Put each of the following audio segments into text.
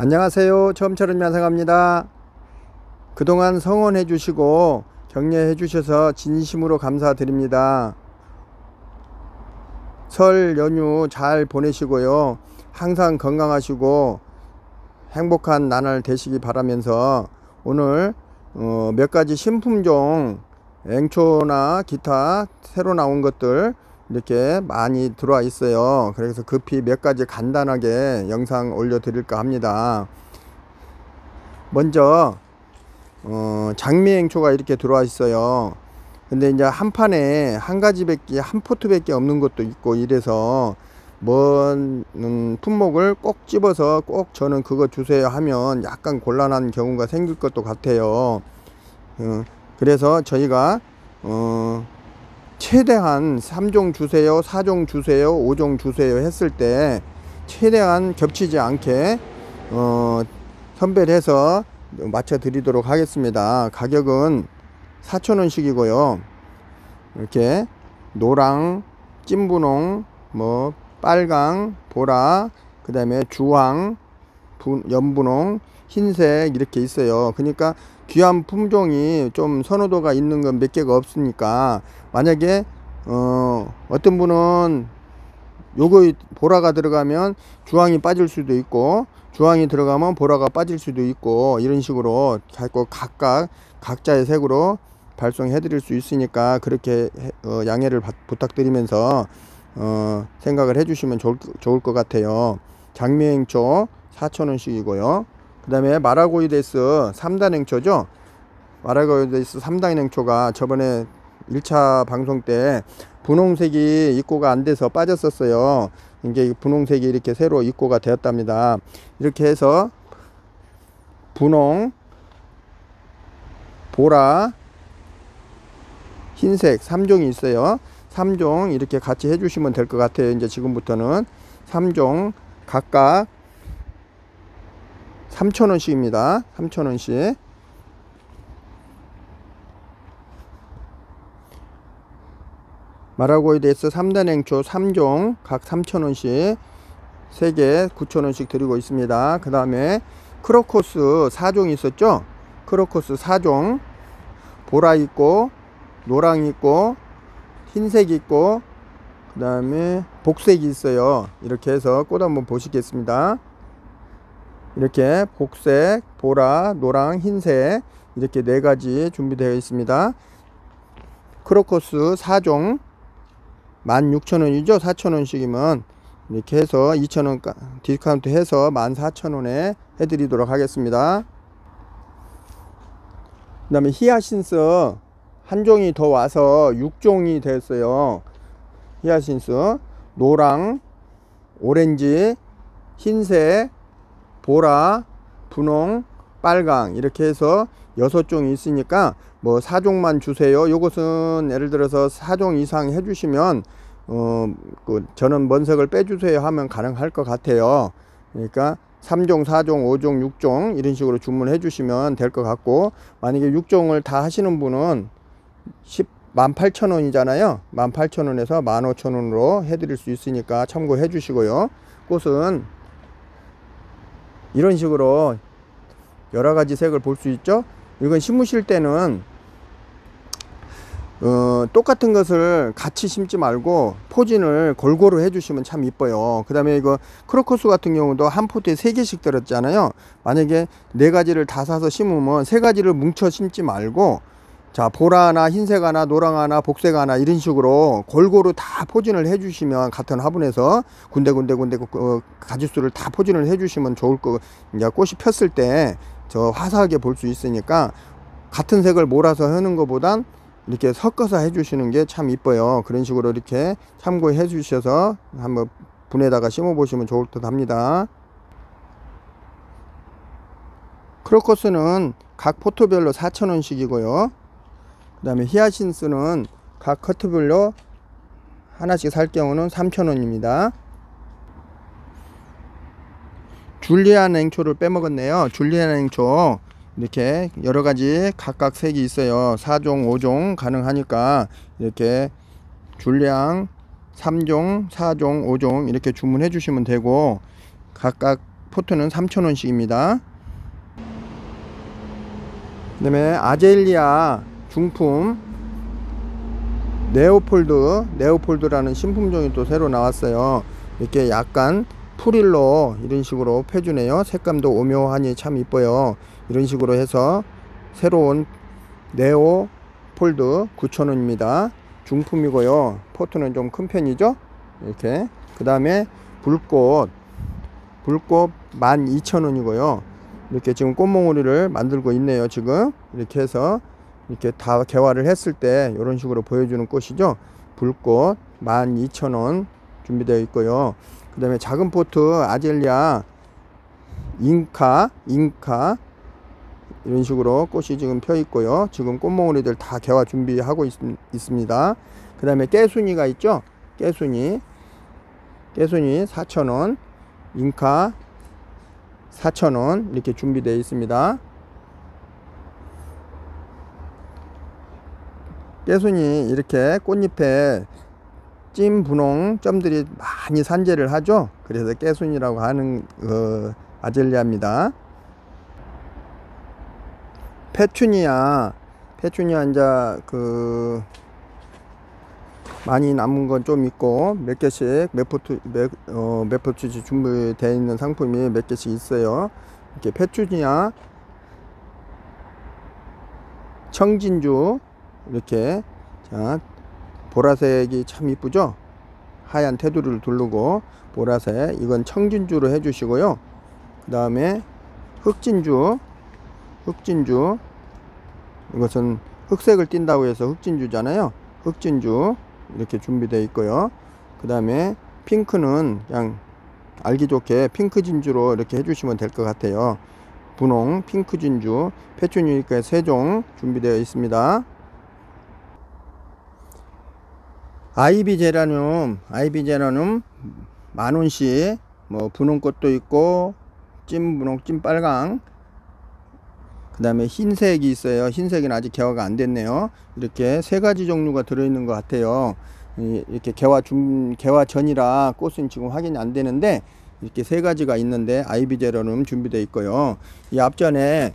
안녕하세요. 처음처럼 양상합니다. 그동안 성원해 주시고 격려해 주셔서 진심으로 감사드립니다. 설 연휴 잘 보내시고요. 항상 건강하시고 행복한 나날 되시기 바라면서 오늘 몇 가지 신품종 앵초나 기타 새로 나온 것들 이렇게 많이 들어와 있어요. 그래서 급히 몇 가지 간단하게 영상 올려 드릴까 합니다. 먼저 장미앵초가 이렇게 들어와 있어요. 근데 이제 한 판에 한 가지밖에, 한 포트밖에 없는 것도 있고 이래서 뭔 품목을 꼭 집어서 꼭 저는 그거 주세요 하면 약간 곤란한 경우가 생길 것도 같아요. 그래서 저희가 최대한 3종 주세요, 4종 주세요, 5종 주세요 했을 때 최대한 겹치지 않게 선별해서 맞춰 드리도록 하겠습니다. 가격은 4,000원씩이고요. 이렇게 노랑, 찐분홍, 뭐 빨강, 보라, 그 다음에 주황, 연분홍, 흰색 이렇게 있어요. 그러니까 귀한 품종이 좀 선호도가 있는 건 몇 개가 없으니까 만약에 어떤 분은 요거 보라가 들어가면 주황이 빠질 수도 있고 주황이 들어가면 보라가 빠질 수도 있고 이런 식으로 각각 각자의 색으로 발송해 드릴 수 있으니까 그렇게 양해를 부탁드리면서 생각을 해 주시면 좋을 것 같아요. 장미앵초 4,000원씩이고요. 그 다음에 마라고이데스 3단 앵초죠. 마라고이데스 3단 앵초가 저번에 1차 방송 때 분홍색이 입고가 안 돼서 빠졌었어요. 이게 분홍색이 이렇게 새로 입고가 되었답니다. 이렇게 해서 분홍, 보라, 흰색 3종이 있어요. 3종 이렇게 같이 해주시면 될 것 같아요. 이제 지금부터는 3종 각각 3,000원씩입니다. 3,000원씩. 마라고이데스 3단 앵초 3종 각 3,000원씩 3개 9,000원씩 드리고 있습니다. 그 다음에 크로커스 4종 있었죠. 크로커스 4종 보라 있고 노랑 있고 흰색 있고 그 다음에 복색이 있어요. 이렇게 해서 꽃 한번 보시겠습니다. 이렇게 복색, 보라, 노랑, 흰색 이렇게 4가지 준비되어 있습니다. 크로커스 4종 16,000원이죠. 4,000원씩이면 이렇게 해서 2,000원 디스카운트 해서 14,000원에 해드리도록 하겠습니다. 그 다음에 히아신스 한 종이 더 와서 6종이 됐어요. 히아신스 노랑, 오렌지, 흰색, 보라, 분홍, 빨강 이렇게 해서 6종이 있으니까 뭐 4종만 주세요. 요것은 예를 들어서 4종 이상 해주시면 저는 먼 색을 빼주세요 하면 가능할 것 같아요. 그러니까 3종, 4종, 5종, 6종 이런 식으로 주문해 주시면 될 것 같고 만약에 6종을 다 하시는 분은 18,000원이잖아요. 18,000원에서 15,000원으로 해드릴 수 있으니까 참고해 주시고요. 꽃은 이런 식으로 여러가지 색을 볼 수 있죠. 이건 심으실 때는 똑같은 것을 같이 심지 말고 포진을 골고루 해주시면 참 이뻐요. 그 다음에 이거 크로커스 같은 경우도 한 포트에 3개씩 들었잖아요. 만약에 4가지를 다 사서 심으면 3가지를 뭉쳐 심지 말고 자 보라 하나, 흰색 하나, 노랑 하나, 복색 하나 이런 식으로 골고루 다 포진을 해주시면 같은 화분에서 군데군데 가지수를 다 포진을 해주시면 좋을 거. 이제 꽃이 폈을 때 저 화사하게 볼 수 있으니까 같은 색을 몰아서 하는 것보단 이렇게 섞어서 해주시는 게 참 이뻐요. 그런 식으로 이렇게 참고해 주셔서 한번 분에다가 심어 보시면 좋을 듯 합니다. 크로커스는 각 포트별로 4,000원씩이고요. 그 다음에 히아신스는 각 커트별로 하나씩 살 경우는 3,000원입니다. 줄리안 앵초를 빼먹었네요. 줄리안 앵초 이렇게 여러가지 각각 색이 있어요. 4종 5종 가능하니까 이렇게 줄리안 3종 4종 5종 이렇게 주문해 주시면 되고 각각 포트는 3,000원씩입니다. 그 다음에 아젤리아 중품 네오폴드라는 신품종이 또 새로 나왔어요. 이렇게 약간 프릴로 이런 식으로 펴주네요. 색감도 오묘하니 참 이뻐요. 이런 식으로 해서 새로운 네오폴드 9,000원입니다. 중품이고요. 포트는 좀 큰 편이죠. 이렇게. 그 다음에 불꽃 12,000원이고요. 이렇게 지금 꽃몽오리를 만들고 있네요. 지금 이렇게 해서 이렇게 다 개화를 했을 때 이런 식으로 보여주는 꽃이죠. 불꽃 12,000원 준비되어 있고요. 그 다음에 작은 포트 아젤리아 잉카 이런 식으로 꽃이 지금 펴 있고요. 지금 꽃몽오리들 다 개화 준비하고 있습니다. 그 다음에 깨순이가 있죠. 깨순이 4,000원, 잉카 4,000원 이렇게 준비되어 있습니다. 깨순이 이렇게 꽃잎에 찐 분홍 점들이 많이 산재를 하죠. 그래서 깨순이라고 하는 아젤리아입니다. 페추니아 이제 많이 남은 건 좀 있고 몇 개씩 몇 포트씩 준비되어 있는 상품이 몇 개씩 있어요. 이렇게 페추니아 청진주 이렇게 자 보라색이 참 이쁘죠. 하얀 테두리를 두르고 보라색 이건 청진주로 해주시고요. 그 다음에 흑진주 이것은 흑색을 띈다고 해서 흑진주잖아요. 흑진주 이렇게 준비되어 있고요. 그 다음에 핑크는 그냥 알기 좋게 핑크 진주로 이렇게 해주시면 될 것 같아요. 분홍 핑크 진주 페추니아에 3종 준비되어 있습니다. 아이비 제라늄 만원씩 뭐 분홍꽃도 있고 찐분홍 찐빨강 그 다음에 흰색이 있어요. 흰색은 아직 개화가 안 됐네요. 이렇게 3가지 종류가 들어있는 것 같아요. 이렇게 개화 전이라 꽃은 지금 확인이 안 되는데 이렇게 3가지가 있는데 아이비 제라늄 준비되어 있고요. 이 앞전에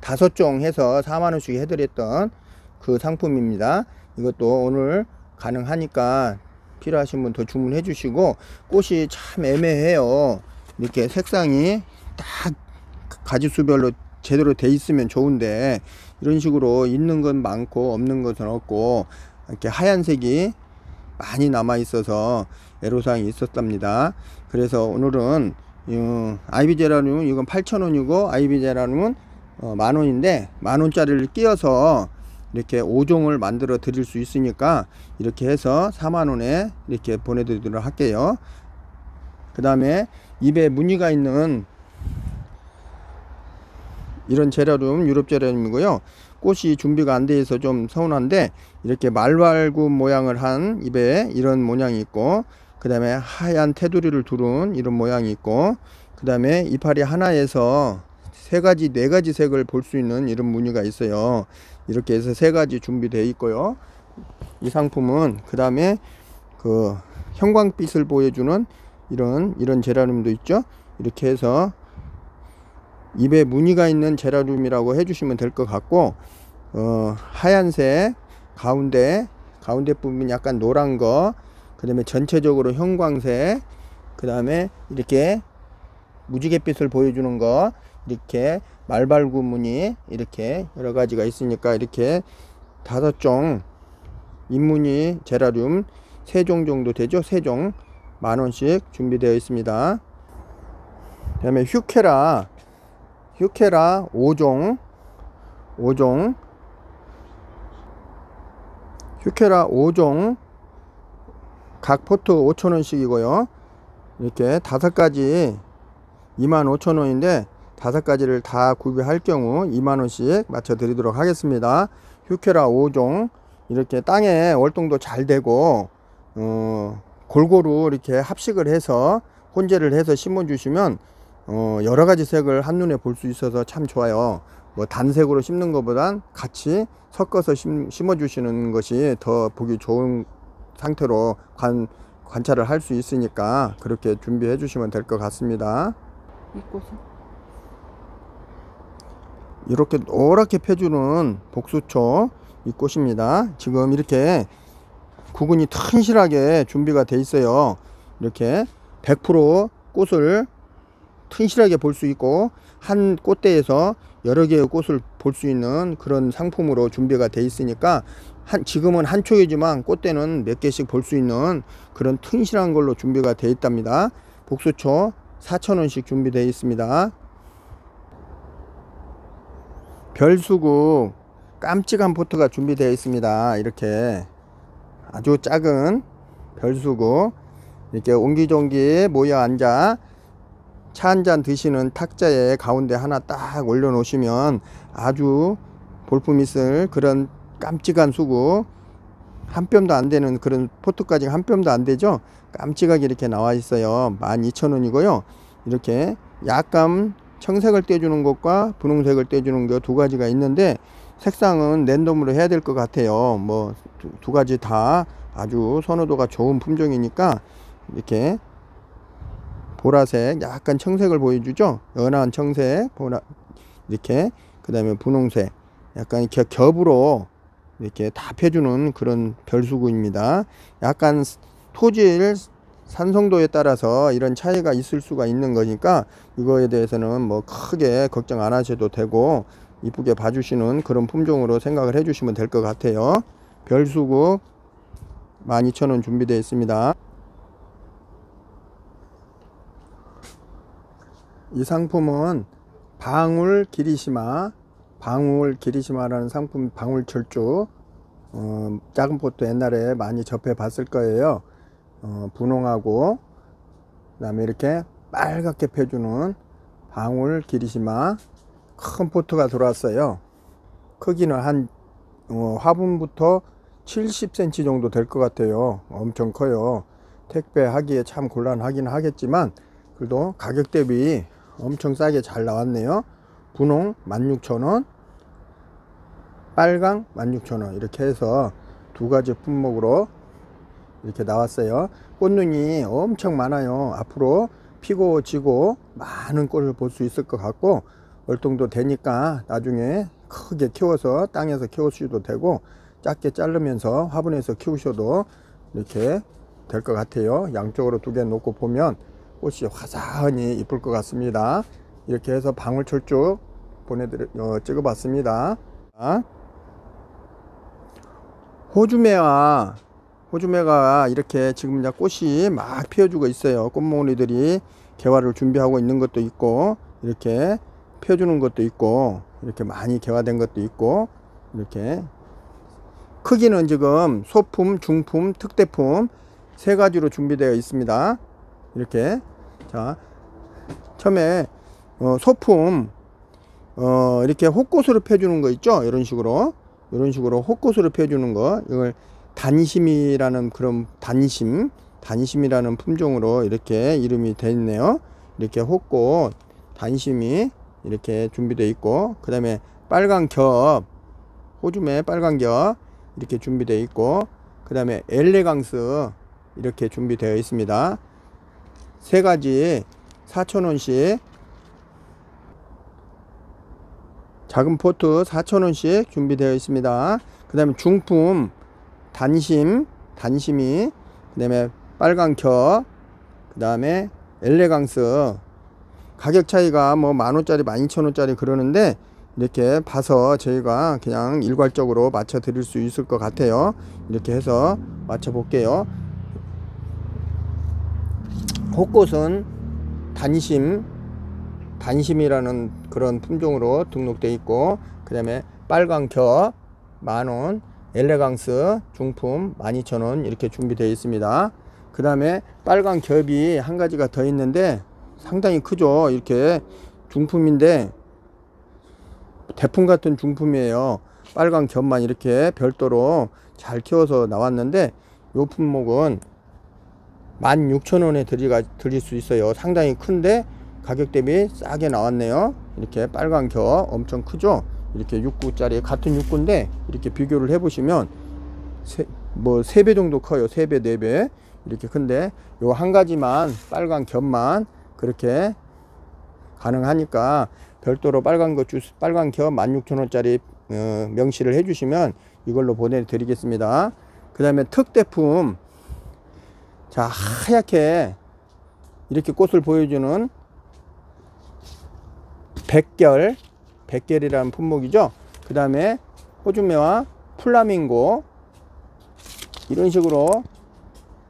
5종 해서 4만원씩 해드렸던 그 상품입니다. 이것도 오늘 가능하니까 필요하신 분 더 주문해 주시고 꽃이 참 애매해요. 이렇게 색상이 딱 가지수별로 제대로 돼 있으면 좋은데 이런 식으로 있는 건 많고 없는 것은 없고 이렇게 하얀색이 많이 남아 있어서 애로사항이 있었답니다. 그래서 오늘은 아이비 제라늄은 이건 8,000원이고 아이비 제라늄은 만원인데 만원짜리를 끼워서 이렇게 5종을 만들어 드릴 수 있으니까 이렇게 해서 4만원에 이렇게 보내드리도록 할게요. 그 다음에 입에 무늬가 있는 이런 제라늄 유럽 제라늄이고요. 꽃이 준비가 안 돼 있어 좀 서운한데 이렇게 말발굽 모양을 한 입에 이런 모양이 있고 그 다음에 하얀 테두리를 두른 이런 모양이 있고 그 다음에 이파리 하나에서 3가지 4가지 색을 볼 수 있는 이런 무늬가 있어요. 이렇게 해서 3가지 준비되어 있고요. 이 상품은 그 다음에 그 형광빛을 보여주는 이런 제라늄도 있죠. 이렇게 해서 입에 무늬가 있는 제라늄이라고 해주시면 될 것 같고 하얀색 가운데 부분 약간 노란 거 그 다음에 전체적으로 형광색 그 다음에 이렇게 무지갯빛을 보여주는 거 이렇게 말발굽 무늬 이렇게 여러 가지가 있으니까 이렇게 5종 잎무늬 제라늄 3종 정도 되죠. 3종 만원씩 준비되어 있습니다. 그 다음에 휴케라 5종 휴케라 5종 각 포트 5,000원씩이고요. 이렇게 5가지 25,000원인데 5가지를 다 구비할 경우 2만원씩 맞춰 드리도록 하겠습니다. 휴케라 5종 이렇게 땅에 월동도 잘 되고 골고루 이렇게 합식을 해서 혼재를 해서 심어 주시면 여러가지 색을 한눈에 볼 수 있어서 참 좋아요. 뭐 단색으로 심는 것보단 같이 섞어서 심어 주시는 것이 더 보기 좋은 상태로 관찰을 할 수 있으니까 그렇게 준비해 주시면 될 것 같습니다. 이 꽃은 이렇게 노랗게 펴주는 복수초 이 꽃입니다. 지금 이렇게 구근이 튼실하게 준비가 돼 있어요. 이렇게 100% 꽃을 튼실하게 볼 수 있고 한 꽃대에서 여러 개의 꽃을 볼 수 있는 그런 상품으로 준비가 돼 있으니까 지금은 한 촉이지만 꽃대는 몇 개씩 볼 수 있는 그런 튼실한 걸로 준비가 돼 있답니다. 복수초 4,000원씩 준비되어 있습니다. 별수국 깜찍한 포트가 준비되어 있습니다. 이렇게 아주 작은 별수국 이렇게 옹기종기 모여 앉아 차 한잔 드시는 탁자에 가운데 하나 딱 올려 놓으시면 아주 볼품 있을 그런 깜찍한 수국, 한 뼘도 안 되는 그런 포트까지 한 뼘도 안 되죠. 깜찍하게 이렇게 나와 있어요. 12,000원이고요 이렇게 약간 청색을 떼주는 것과 분홍색을 떼주는 것 두 가지가 있는데 색상은 랜덤으로 해야 될 것 같아요. 뭐 두 가지 다 아주 선호도가 좋은 품종이니까 이렇게 보라색 약간 청색을 보여주죠. 연한 청색 보라 이렇게 그 다음에 분홍색 약간 이렇게 겹으로 이렇게 다 펴주는 그런 별수구입니다. 약간 토질 산성도에 따라서 이런 차이가 있을 수가 있는 거니까 이거에 대해서는 뭐 크게 걱정 안 하셔도 되고 이쁘게 봐주시는 그런 품종으로 생각을 해주시면 될 것 같아요. 별수국 12,000원 준비되어 있습니다. 이 상품은 방울 기리시마라는 상품, 방울철쭉 작은 포트 옛날에 많이 접해 봤을 거예요. 분홍하고 그 다음에 이렇게 빨갛게 펴주는 방울 기리시마 큰 포트가 들어왔어요. 크기는 한 화분부터 70cm 정도 될 것 같아요. 엄청 커요. 택배하기에 참 곤란하긴 하겠지만 그래도 가격 대비 엄청 싸게 잘 나왔네요. 분홍 16,000원, 빨강 16,000원 이렇게 해서 두 가지 품목으로 이렇게 나왔어요. 꽃눈이 엄청 많아요. 앞으로 피고 지고 많은 꽃을 볼 수 있을 것 같고 월동도 되니까 나중에 크게 키워서 땅에서 키우셔도 되고 작게 자르면서 화분에서 키우셔도 이렇게 될 것 같아요. 양쪽으로 두 개 놓고 보면 꽃이 화사하니 이쁠 것 같습니다. 이렇게 해서 방울철쭉 찍어봤습니다. 호주매가 이렇게 지금 이제 꽃이 막 피어주고 있어요. 꽃몽이들이 개화를 준비하고 있는 것도 있고 이렇게 펴주는 것도 있고 이렇게 많이 개화된 것도 있고 이렇게 크기는 지금 소품, 중품, 특대품 세 가지로 준비되어 있습니다. 이렇게 자 처음에 소품 이렇게 호꽃으로 펴주는 거 있죠. 이런 식으로 호꽃으로 펴주는 거 이걸 단심이라는 그런 단심이라는 품종으로 이렇게 이름이 되어 있네요. 이렇게 호꽃 단심이 이렇게 준비되어 있고 그 다음에 빨간 겹 호주매 빨간 겹 이렇게 준비되어 있고 그 다음에 엘레강스 이렇게 준비되어 있습니다. 세 가지 4,000원씩 작은 포트 4,000원씩 준비되어 있습니다. 그 다음에 중품 단심이 그 다음에 빨간 겹 그 다음에 엘레강스 가격 차이가 뭐 10,000원짜리 12,000원짜리 그러는데 이렇게 봐서 저희가 그냥 일괄적으로 맞춰 드릴 수 있을 것 같아요. 이렇게 해서 맞춰 볼게요. 호꽃은 단심이라는 그런 품종으로 등록되어 있고 그 다음에 빨간 겹 10,000원, 엘레강스 중품 12,000원 이렇게 준비되어 있습니다. 그 다음에 빨간 겹이 한 가지가 더 있는데 상당히 크죠. 이렇게 중품인데 대품 같은 중품이에요. 빨간 겹만 이렇게 별도로 잘 키워서 나왔는데 이 품목은 16,000원에 드릴 수 있어요. 상당히 큰데 가격 대비 싸게 나왔네요. 이렇게 빨간 겹 엄청 크죠. 이렇게 6구짜리 같은 6구인데 이렇게 비교를 해 보시면 뭐 3배 정도 커요. 3배 4배 이렇게 큰데 요 한 가지만 빨간 겹만 그렇게 가능하니까 별도로 빨간 겹 16,000원짜리 명시를 해주시면 이걸로 보내드리겠습니다. 그 다음에 특대품, 자, 하얗게 이렇게 꽃을 보여주는 백결이라는 품목이죠. 그 다음에 호주매와 플라밍고, 이런 식으로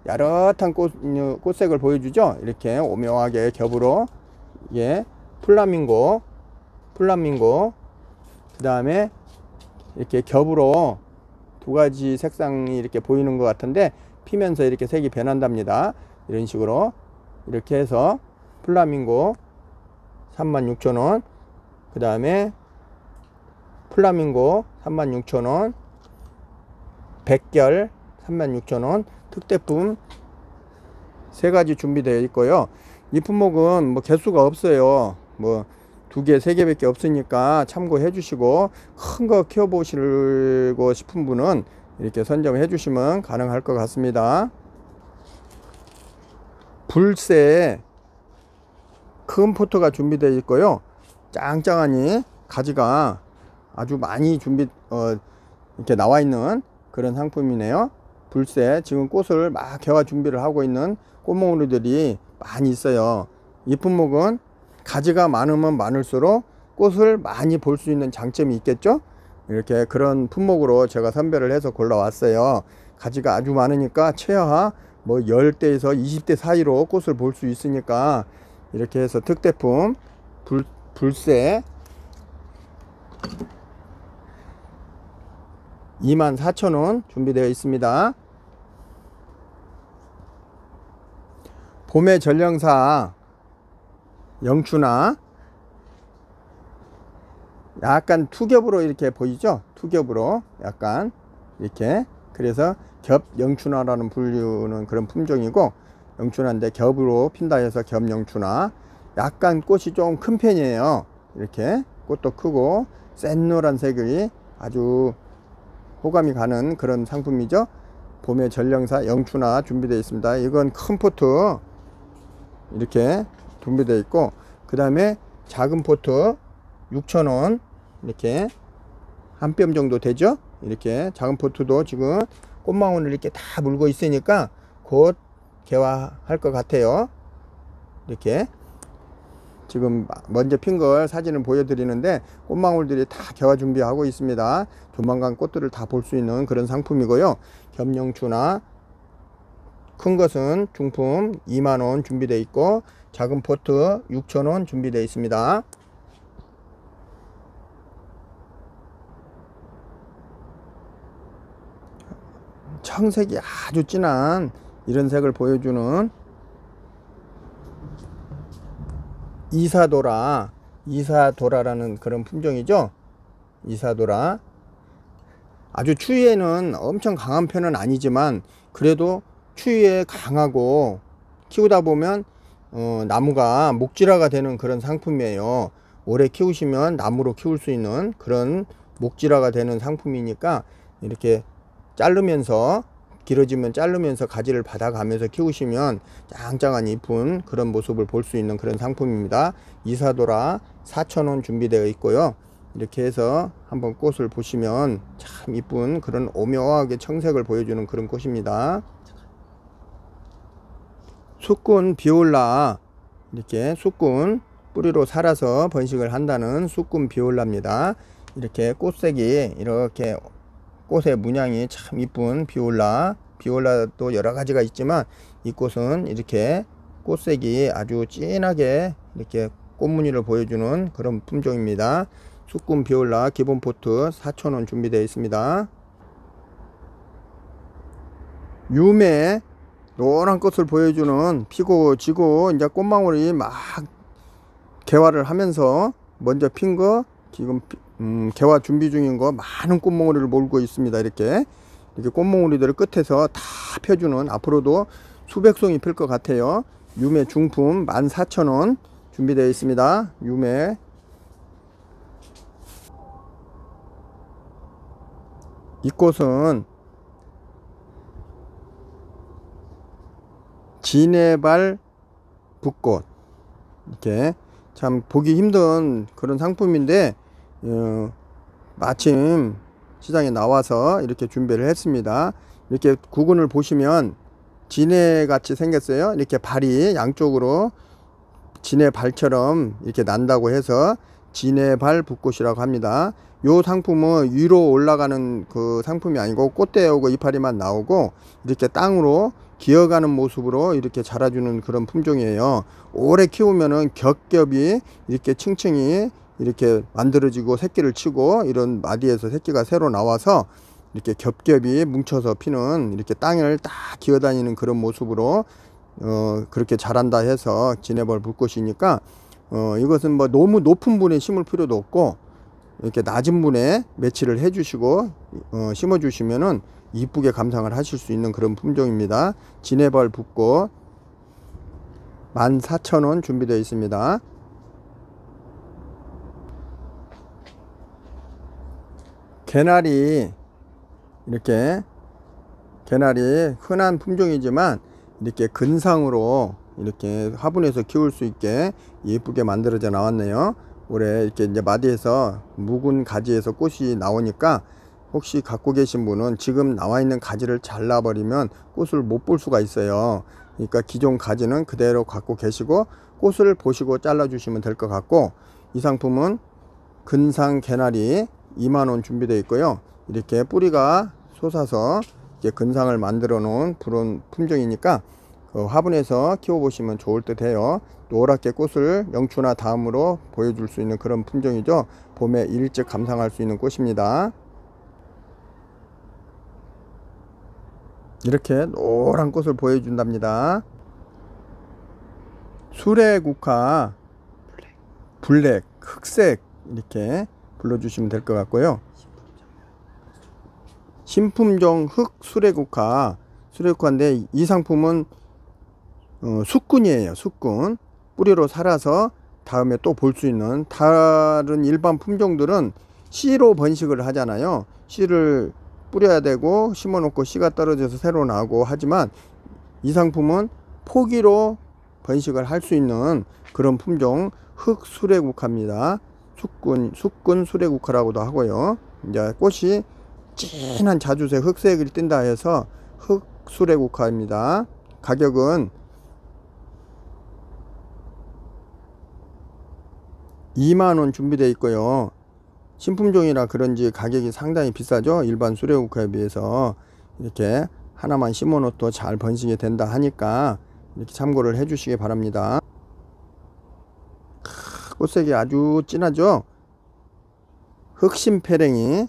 야릇한 꽃색을 보여주죠. 이렇게 오묘하게 겹으로. 예, 플라밍고, 그 다음에 이렇게 겹으로 두 가지 색상이 이렇게 보이는 것 같은데 피면서 이렇게 색이 변한답니다. 이런 식으로 이렇게 해서 플라밍고 36,000원, 그 다음에 플라밍고 36,000원, 백결 36,000원, 특대품 세 가지 준비되어 있고요. 이 품목은 뭐 개수가 없어요. 뭐 2개, 3개밖에 없으니까 참고해 주시고, 큰 거 키워 보시고 싶은 분은 이렇게 선점해 주시면 가능할 것 같습니다. 불새 큰 포트가 준비되어 있고요. 짱짱하니 가지가 아주 많이 이렇게 나와 있는 그런 상품이네요. 불새, 지금 꽃을 막 개화 준비를 하고 있는 꽃몽우리들이 많이 있어요. 이 품목은 가지가 많으면 많을수록 꽃을 많이 볼 수 있는 장점이 있겠죠. 이렇게 그런 품목으로 제가 선별을 해서 골라왔어요. 가지가 아주 많으니까 최하 뭐 10대에서 20대 사이로 꽃을 볼 수 있으니까 이렇게 해서 특대품 불새 24,000원 준비되어 있습니다. 봄의 전령사 영추나, 약간 투겹으로 이렇게 보이죠. 투겹으로 약간 이렇게, 그래서 겹 영추나라는 부르는 그런 품종이고, 영추나인데 겹으로 핀다 해서 겹 영추나. 약간 꽃이 좀 큰 편이에요. 이렇게 꽃도 크고 센 노란색이 아주 호감이 가는 그런 상품이죠. 봄의 전령사 영추나 준비되어 있습니다. 이건 큰 포트 이렇게 준비되어 있고, 그 다음에 작은 포트 6,000원, 이렇게 한 뼘 정도 되죠. 이렇게 작은 포트도 지금 꽃망울을 이렇게 다 물고 있으니까 곧 개화할 것 같아요. 이렇게 지금 먼저 핀 걸 사진을 보여드리는데 꽃망울들이 다 개화 준비하고 있습니다. 조만간 꽃들을 다 볼 수 있는 그런 상품이고요. 겹영추나 큰 것은 중품 20,000원 준비되어 있고, 작은 포트 6,000원 준비되어 있습니다. 청색이 아주 진한 이런 색을 보여주는 이사도라라는 그런 품종이죠. 이사도라. 아주 추위에는 엄청 강한 편은 아니지만 그래도 추위에 강하고 키우다 보면 나무가 목질화가 되는 그런 상품이에요. 오래 키우시면 나무로 키울 수 있는 그런 목질화가 되는 상품이니까 이렇게 자르면서, 길어지면 자르면서 가지를 받아가면서 키우시면 짱짱한 이쁜 그런 모습을 볼 수 있는 그런 상품입니다. 이사도라 4,000원 준비되어 있고요. 이렇게 해서 한번 꽃을 보시면 참 이쁜 그런 오묘하게 청색을 보여주는 그런 꽃입니다. 숫군 비올라, 이렇게 숫군 뿌리로 살아서 번식을 한다는 숫군 비올라입니다. 이렇게 꽃색이, 이렇게 꽃의 문양이 참 이쁜 비올라도 여러 가지가 있지만 이 꽃은 이렇게 꽃색이 아주 진하게 이렇게 꽃무늬를 보여주는 그런 품종입니다. 숫군 비올라 기본 포트 4,000원 준비되어 있습니다. 유매 노란 꽃을 보여주는, 피고 지고 이제 꽃망울이 막 개화를 하면서 먼저 핀 거, 지금 개화 준비 중인 거 많은 꽃몽우리를 몰고 있습니다. 이렇게 꽃몽우리들을 끝에서 다 펴주는, 앞으로도 수백 송이 필 것 같아요. 유매 중품 14,000원 준비되어 있습니다. 유매. 이 꽃은 진해발 붓꽃. 이렇게 참 보기 힘든 그런 상품인데 마침 시장에 나와서 이렇게 준비를 했습니다. 이렇게 구근을 보시면 진해 같이 생겼어요. 이렇게 발이 양쪽으로 진해 발처럼 이렇게 난다고 해서 진해발 붓꽃이라고 합니다. 요 상품은 위로 올라가는 그 상품이 아니고 꽃대 오고 이파리만 나오고 이렇게 땅으로 기어가는 모습으로 이렇게 자라주는 그런 품종이에요. 오래 키우면은 겹겹이 이렇게 층층이 이렇게 만들어지고 새끼를 치고 이런 마디에서 새끼가 새로 나와서 이렇게 겹겹이 뭉쳐서 피는 이렇게 땅을 딱 기어다니는 그런 모습으로 그렇게 자란다 해서 진해발 붓꽃이니까 이것은 뭐 너무 높은 분에 심을 필요도 없고 이렇게 낮은 분에 매치를 해 주시고 심어 주시면은 이쁘게 감상을 하실 수 있는 그런 품종입니다. 진해발 붓꽃 14,000원 준비되어 있습니다. 개나리, 이렇게 개나리 흔한 품종이지만 이렇게 근상으로 이렇게 화분에서 키울 수 있게 예쁘게 만들어져 나왔네요. 올해 이렇게 이제 마디에서 묵은 가지에서 꽃이 나오니까 혹시 갖고 계신 분은 지금 나와 있는 가지를 잘라 버리면 꽃을 못 볼 수가 있어요. 그러니까 기존 가지는 그대로 갖고 계시고 꽃을 보시고 잘라 주시면 될 것 같고, 이 상품은 근상 개나리 2만원 준비되어 있고요. 이렇게 뿌리가 솟아서 이제 근상을 만들어 놓은 그런 품종이니까 화분에서 키워 보시면 좋을 듯 해요. 노랗게 꽃을 영추나 다음으로 보여줄 수 있는 그런 품종이죠. 봄에 일찍 감상할 수 있는 꽃입니다. 이렇게 노란 꽃을 보여준답니다. 수레국화 블랙, 흑색 이렇게 불러주시면 될 것 같고요. 신품종 흑 수레국화인데 이 상품은 숙군이에요. 숙군 뿌리로 살아서 다음에 또 볼 수 있는, 다른 일반 품종들은 씨로 번식을 하잖아요. 씨를 뿌려야 되고 심어 놓고 씨가 떨어져서 새로 나고 하지만 이 상품은 포기로 번식을 할 수 있는 그런 품종 흑 수레국화입니다. 숙군 수레국화라고도 하고요. 이제 꽃이 진한 자주색 흑색을 띈다 해서 흑 수레국화입니다. 가격은 2만원 준비되어 있고요. 신품종이라 그런지 가격이 상당히 비싸죠. 일반 수레국화에 비해서. 이렇게 하나만 심어 놓도 잘 번식이 된다 하니까 이렇게 참고를 해 주시기 바랍니다. 꽃색이 아주 진하죠. 흑심패랭이,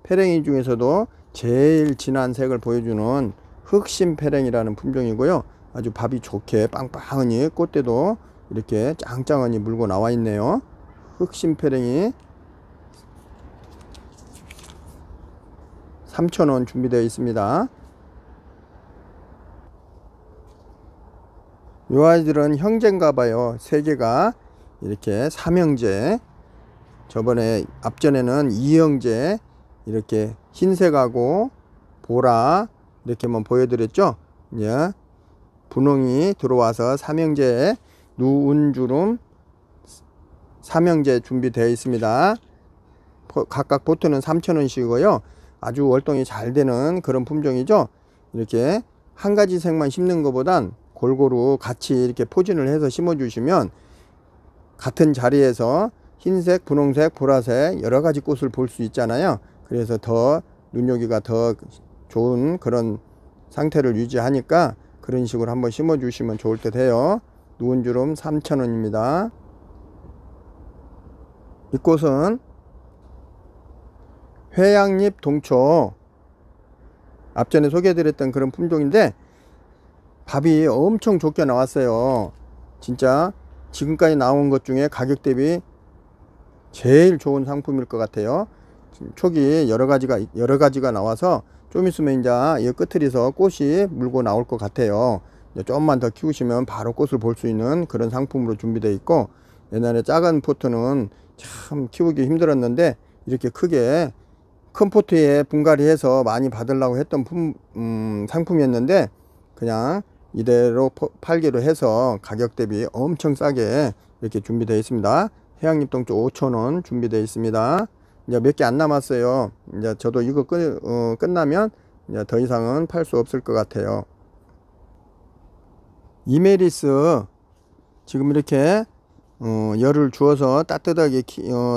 패랭이 중에서도 제일 진한 색을 보여주는 흑심패랭이라는 품종이고요. 아주 밥이 좋게 빵빵하니 꽃대도 이렇게 짱짱하니 물고 나와 있네요. 흑심패랭이 3,000원 준비되어 있습니다. 이 아이들은 형제인가 봐요. 세 개가 이렇게 삼형제. 저번에 앞전에는 이형제, 이렇게 흰색하고 보라 이렇게만 보여드렸죠. 예. 분홍이 들어와서 삼형제, 누운주름 삼형제 준비되어 있습니다. 각각 보트는 3,000원씩이고요. 아주 월동이 잘 되는 그런 품종이죠. 이렇게 한 가지 색만 심는 것보단 골고루 같이 이렇게 포진을 해서 심어 주시면 같은 자리에서 흰색, 분홍색, 보라색 여러 가지 꽃을 볼 수 있잖아요. 그래서 더 눈여기가 더 좋은 그런 상태를 유지하니까 그런 식으로 한번 심어 주시면 좋을 듯 해요. 누운주름 3,000원입니다. 이 꽃은 회양잎 동초, 앞전에 소개해드렸던 그런 품종인데 밥이 엄청 좋게 나왔어요. 진짜 지금까지 나온 것 중에 가격 대비 제일 좋은 상품일 것 같아요. 촉이 여러 가지가 나와서 좀 있으면 이제 이 끝을에서 꽃이 물고 나올 것 같아요. 조금만 더 키우시면 바로 꽃을 볼 수 있는 그런 상품으로 준비되어 있고, 옛날에 작은 포트는 참 키우기 힘들었는데 이렇게 크게 큰 포트에 분갈이 해서 많이 받으려고 했던 상품이었는데 그냥 이대로 팔기로 해서 가격 대비 엄청 싸게 이렇게 준비되어 있습니다. 해양잎동쪽 5,000원 준비되어 있습니다. 이제 몇 개 안 남았어요. 이제 저도 이거 끝나면 이제 더 이상은 팔 수 없을 것 같아요. 이메리스 지금 이렇게 열을 주어서 따뜻하게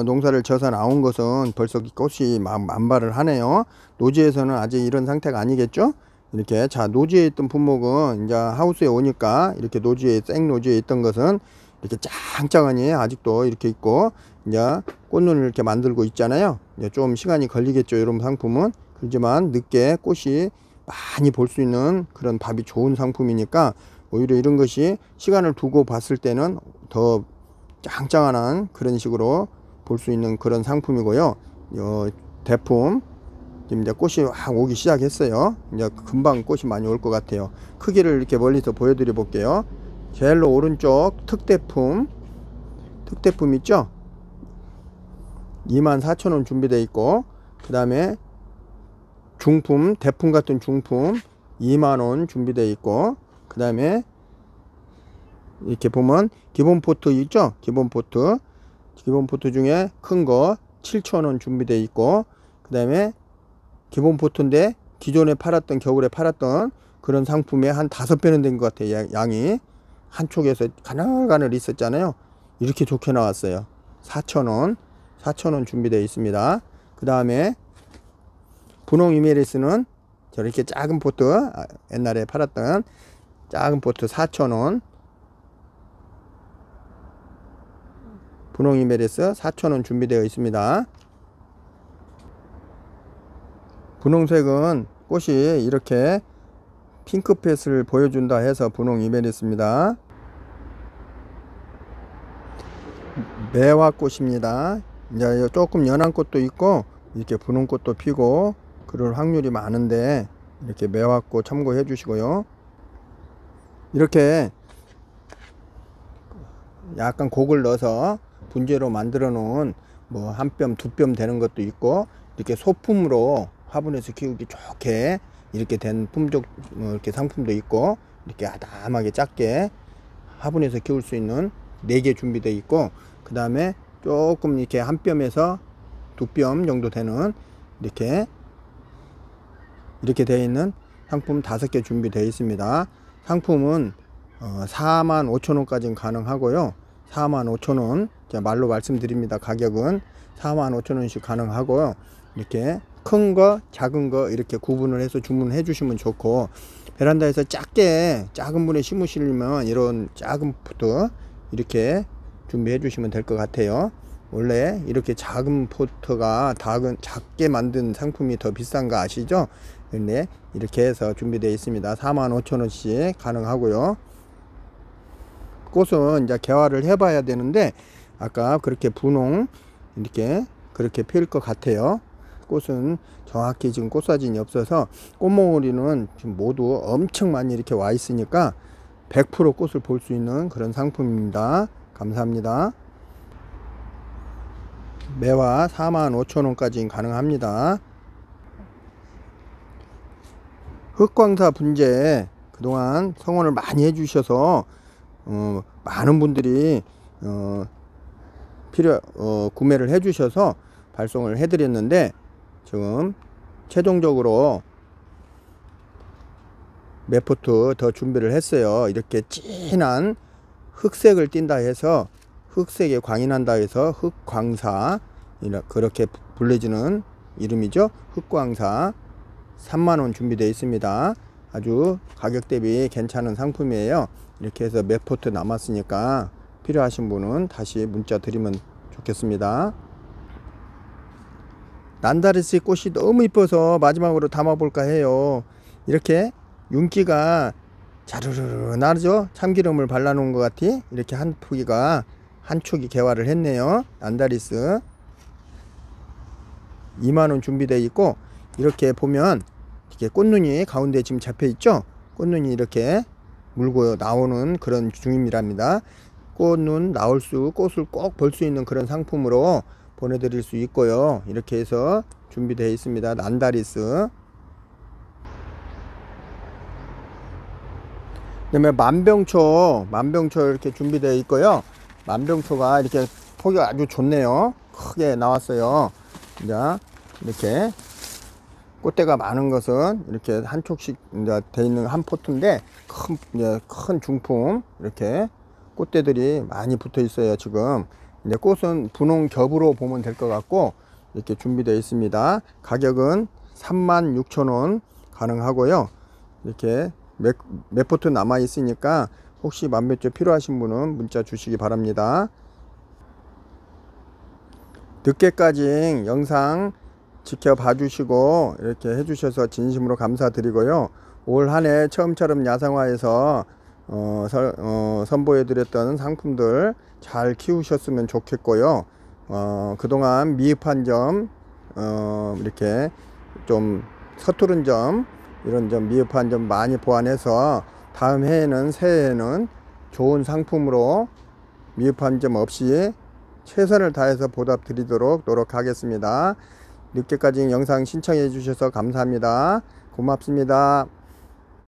농사를 져서 나온 것은 벌써 꽃이 만발을 하네요. 노지에서는 아직 이런 상태가 아니겠죠. 이렇게 자 노지에 있던 분목은 이제 하우스에 오니까 이렇게 노지에 생노지에 있던 것은 이렇게 짱짱하니 아직도 이렇게 있고 이제 꽃눈을 이렇게 만들고 있잖아요. 이제 좀 시간이 걸리겠죠. 이런 상품은 그렇지만 늦게 꽃이 많이 볼 수 있는 그런 밥이 좋은 상품이니까 오히려 이런 것이 시간을 두고 봤을 때는 더 짱짱한 그런 식으로 볼 수 있는 그런 상품이고요. 대품 지금 이제 꽃이 확 오기 시작했어요. 이제 금방 꽃이 많이 올 것 같아요. 크기를 이렇게 멀리서 보여드려 볼게요. 제일 오른쪽 특대품 있죠? 24,000원 준비되어 있고, 그 다음에 중품, 대품 같은 중품 2만원 준비되어 있고, 그 다음에 이렇게 보면 기본 포트 있죠? 기본 포트 중에 큰 거 7,000원 준비되어 있고, 그 다음에 기본 포트인데 기존에 팔았던 겨울에 팔았던 그런 상품에 한 5배는 된 것 같아요. 양이 한쪽에서 가늘가늘 있었잖아요. 이렇게 좋게 나왔어요. 4,000원 준비되어 있습니다. 그 다음에 분홍 이메리스는 저렇게 작은 포트, 옛날에 팔았던 작은 포트 4,000원, 분홍 이메리스 4,000원 준비되어 있습니다. 분홍색은 꽃이 이렇게 핑크빛을 보여준다 해서 분홍 이메리스입니다. 매화꽃입니다. 이제 조금 연한 꽃도 있고 이렇게 분홍꽃도 피고 그럴 확률이 많은데 이렇게 매화꽃 참고해 주시고요. 이렇게 약간 곡을 넣어서 분재로 만들어 놓은 뭐 한 뼘 두 뼘 되는 것도 있고 이렇게 소품으로 화분에서 키우기 좋게 이렇게 된 품종 이렇게 상품도 있고 이렇게 아담하게 작게 화분에서 키울 수 있는 4개 준비되어 있고 그 다음에 조금 이렇게 한 뼘에서 두 뼘 정도 되는 이렇게 되어 있는 상품 5개 준비되어 있습니다. 상품은 45,000원까지는 가능하고요. 45,000원 말로 말씀드립니다. 가격은 45,000원씩 가능하고요. 이렇게 큰 거 작은 거 이렇게 구분을 해서 주문해 주시면 좋고, 베란다에서 작은 분에 심으시려면 이런 작은 포트 이렇게 준비해 주시면 될 것 같아요. 원래 이렇게 작은 포트가 작게 만든 상품이 더 비싼 거 아시죠? 근데 이렇게 해서 준비되어 있습니다. 45,000원씩 가능하고요. 꽃은 이제 개화를 해 봐야 되는데 아까 그렇게 분홍 이렇게 그렇게 피울 것 같아요. 꽃은 정확히 지금 꽃 사진이 없어서 꽃몽우리는 지금 모두 엄청 많이 이렇게 와 있으니까 100% 꽃을 볼 수 있는 그런 상품입니다. 감사합니다. 매화 45,000원까지 가능합니다. 흑광사 분재 그동안 성원을 많이 해주셔서 많은 분들이 구매를 해주셔서 발송을 해드렸는데 지금 최종적으로 몇 포트 더 준비를 했어요. 이렇게 진한 흑색을 띈다 해서 흑색에 광이 난다 해서 흑광사 그렇게 불려지는 이름이죠. 흑광사 3만원 준비되어 있습니다. 아주 가격 대비 괜찮은 상품이에요. 이렇게 해서 몇 포트 남았으니까 필요하신 분은 다시 문자 드리면 좋겠습니다. 난다리스 꽃이 너무 이뻐서 마지막으로 담아 볼까 해요. 이렇게 윤기가 자르르르 나죠. 참기름을 발라 놓은 것 같이 이렇게 한 축이 개화를 했네요. 난다리스 2만원 준비되어 있고, 이렇게 보면 이렇게 꽃눈이 가운데 지금 잡혀 있죠. 꽃눈이 이렇게 물고 나오는 그런 중입니다. 꽃눈 꽃을 꼭 볼 수 있는 그런 상품으로 보내드릴 수 있고요. 이렇게 해서 준비되어 있습니다. 난다리스 그다음에 만병초 이렇게 준비되어 있고요. 만병초가 이렇게 폭이 아주 좋네요. 크게 나왔어요. 이제 이렇게 꽃대가 많은 것은 이렇게 한 촉씩 이제 돼 있는 한 포트인데 큰 중품 이렇게 꽃대들이 많이 붙어 있어요. 지금 이제 꽃은 분홍 겹으로 보면 될 것 같고 이렇게 준비되어 있습니다. 가격은 36,000원 가능하고요. 이렇게 몇 포트 남아 있으니까 혹시 만병초 필요하신 분은 문자 주시기 바랍니다. 늦게까지 영상 지켜봐 주시고 이렇게 해주셔서 진심으로 감사드리고요. 올 한해 처음처럼 야생화에서 선보여 드렸던 상품들 잘 키우셨으면 좋겠고요. 그동안 미흡한 점, 이렇게 좀 서투른 점, 이런 점 미흡한 점 많이 보완해서 다음 해에는 새해에는 좋은 상품으로 미흡한 점 없이 최선을 다해서 보답 드리도록 노력하겠습니다. 늦게까지 영상 신청해 주셔서 감사합니다. 고맙습니다.